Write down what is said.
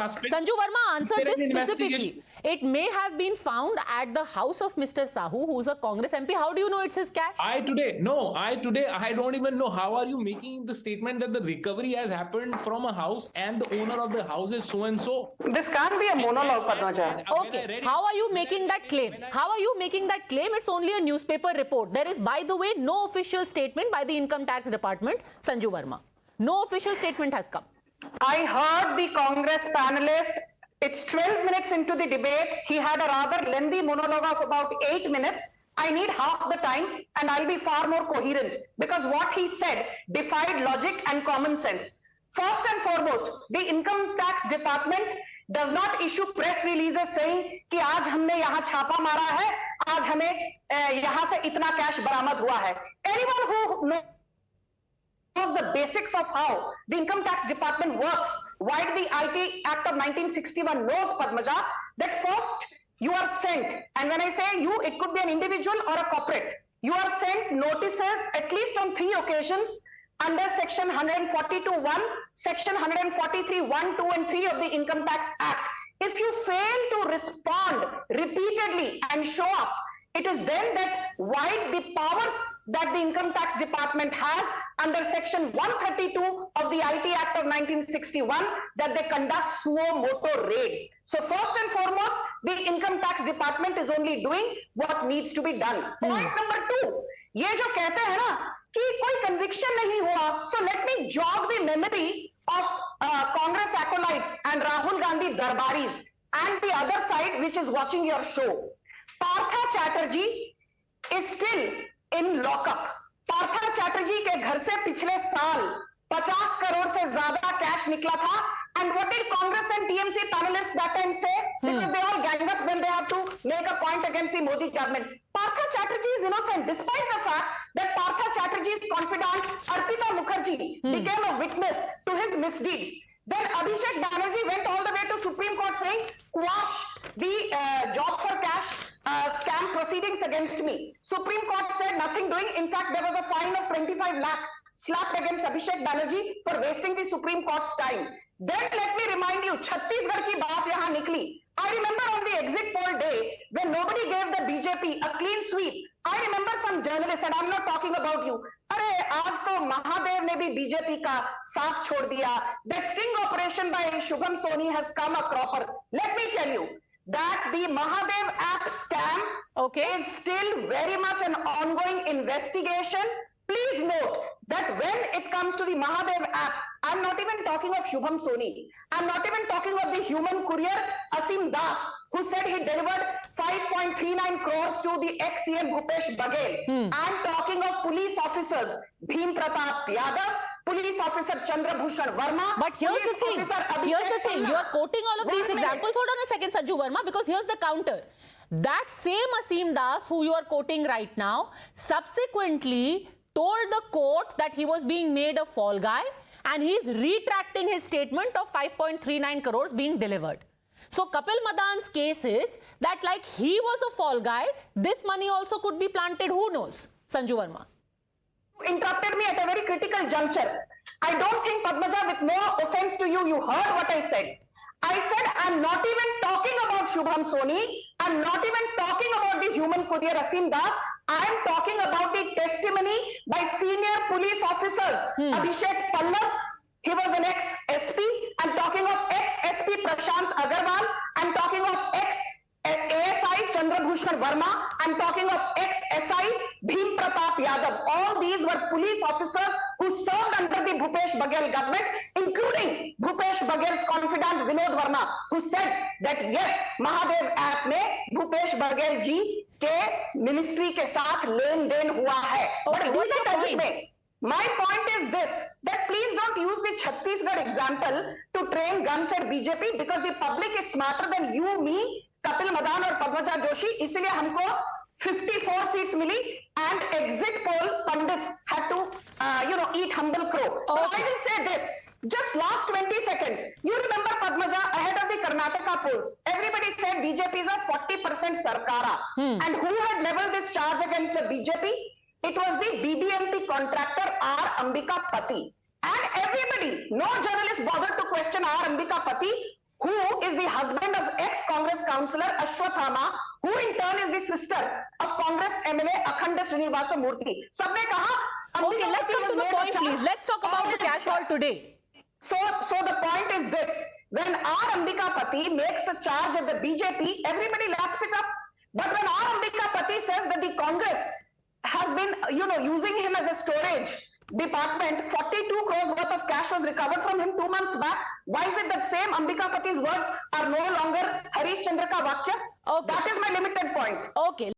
suspect. Sanju Verma answered There is this investigation. specifically. It may have been found at the house of Mr. Sahu, who's a Congress MP. How do you know it's his cash? I don't even know. How are you making the statement that the recovery has happened from a house and the owner of the house is so and so? This can't be a monologue, Padmaja. Okay, how are you making that claim? How are you making that claim? It's only a newspaper report. There is, by the way, no official statement by the Income Tax Department, Sanju Verma. No official statement has come. I heard the Congress panelist. It's 12 minutes into the debate. He had a rather lengthy monologue of about 8 minutes. I need half the time and I'll be far more coherent because what he said defied logic and common sense. First and foremost, the Income Tax Department does not issue press releases saying कि आज हमने यहाँ छापा मारा है, आज हमें यहाँ से इतना कैश बरामद हुआ है. Anyone who knows the basics of how the Income Tax Department works, why the IT Act of 1961 knows, Padmaja, that first you are sent, and when I say you, it could be an individual or a corporate. You are sent notices at least on 3 occasions under section 142(1), section 143(1), 2 and 3 of the Income Tax Act. If you fail to respond repeatedly and show up, it is then that why the powers that the Income Tax Department has under section 132 of the IT Act of 1961 that they conduct suo moto raids. So first and foremost, the Income Tax Department is only doing what needs to be done. Point number 2, ये जो कहते हैं ना कि कोई conviction नहीं हुआ, so let me jog the memory of Congress acolytes and Rahul Gandhi darbaris and the other side which is watching your show. Partha Chatterjee is still in lockup. Partha Chatterjee के घर से पिछले साल 50 crore से ज्यादा cash निकला था. And what did Congress and TMC panelists that time say? Because they all gang up when they have to make a point against the Modi government. Partha Chatterjee is innocent, despite the fact that Partha Chatterjee's confidant Arpita Mukherjee became a witness to his misdeeds. Then Abhishek Banerjee went all the way to Supreme Court saying, quash the job for cash scam proceedings against me. Supreme Court said nothing doing. In fact, there was a fine of 25 lakh slapped against Abhishek Banerjee for wasting the Supreme Court's time. Then let me remind you, Chhattisgarh ki baat yahan nikli. I remember on the exit poll day, when nobody gave the BJP a clean sweep, I remember some journalists, and I'm not talking about you, अरे आज तो महादेव ने भी BJP का साथ छोड़ दिया. That sting operation by Shubham Soni has come a cropper. Let me tell you that the Mahadev app scam is still very much an ongoing investigation. Please note that when it comes to the Mahadev app, I'm not even talking of Shubham Soni. I'm not even talking of the human courier Asim Das, who said he delivered 5.39 crores to the ex-CM Bhupesh Baghel. I'm talking of police officers Bhim Pratap Yadav, police officer Chandra Bhushan Verma. But here's the thing. You are quoting all of these examples. Hold on a second, Sanju Verma, because here's the counter. That same Asim Das, who you are quoting right now, subsequently told the court that he was being made a fall guy, and he's retracting his statement of 5.39 crores being delivered. So Kapil Madan's case is that like he was a fall guy, this money also could be planted, who knows? Sanju Verma. Interrupted me at a very critical juncture. I don't think, Padmaja, with no offense to you, you heard what I said. I said I'm not even talking about Shubham Soni. I'm not even talking about the human courier Asim Das. I'm talking about the testimony by senior police officers. Abhishek Pallav, he was an ex-SP. I'm talking of ex-SP Prashant Agarwal. I'm talking of ex-ASI Chandra Bhushan Verma. I'm talking of ex-SI Bhim Pratap Yadav. All these were police officers who served under the Bhupesh Baghel government, including Bhupesh Baghel's confidant Vinod Verma, who said that yes, Mahadev app में Bhupesh Baghel जी के ministry के साथ लेन then हुआ है. Okay, what's your point? My point is this, that please don't use the Chhattisgarh example to train guns at BJP because the public is smarter than you, me, Kapil Madan और Padmaja Joshi. इसलिए हमको 54 seats milli and exit poll pundits had to eat humble crow. But I will say this, just last 20 seconds. You remember, Padmaja, ahead of the Karnataka polls, everybody said BJP is a 40% Sarkara. And who had leveled this charge against the BJP? It was the BBMP contractor R. Ambika Pati. And everybody, no journalist bothered to question R. Ambika Pati, who husband of ex-Congress councillor Ashwathama, who in turn is the sister of Congress MLA Akhanda Srinivasa Murthy. सबने कहा Okay, let's come to the point, please. Let's talk about the cash haul today. So the point is this: when R. Ambikapati makes a charge at the BJP, everybody laps it up. But when R. Ambikapati says that the Congress has been, using him as a storage department, 42 crores worth of cash was recovered from him 2 months back. Why is it that same Ambikapati's words are no longer Harish Chandra ka vakya? Okay. That is my limited point. Okay.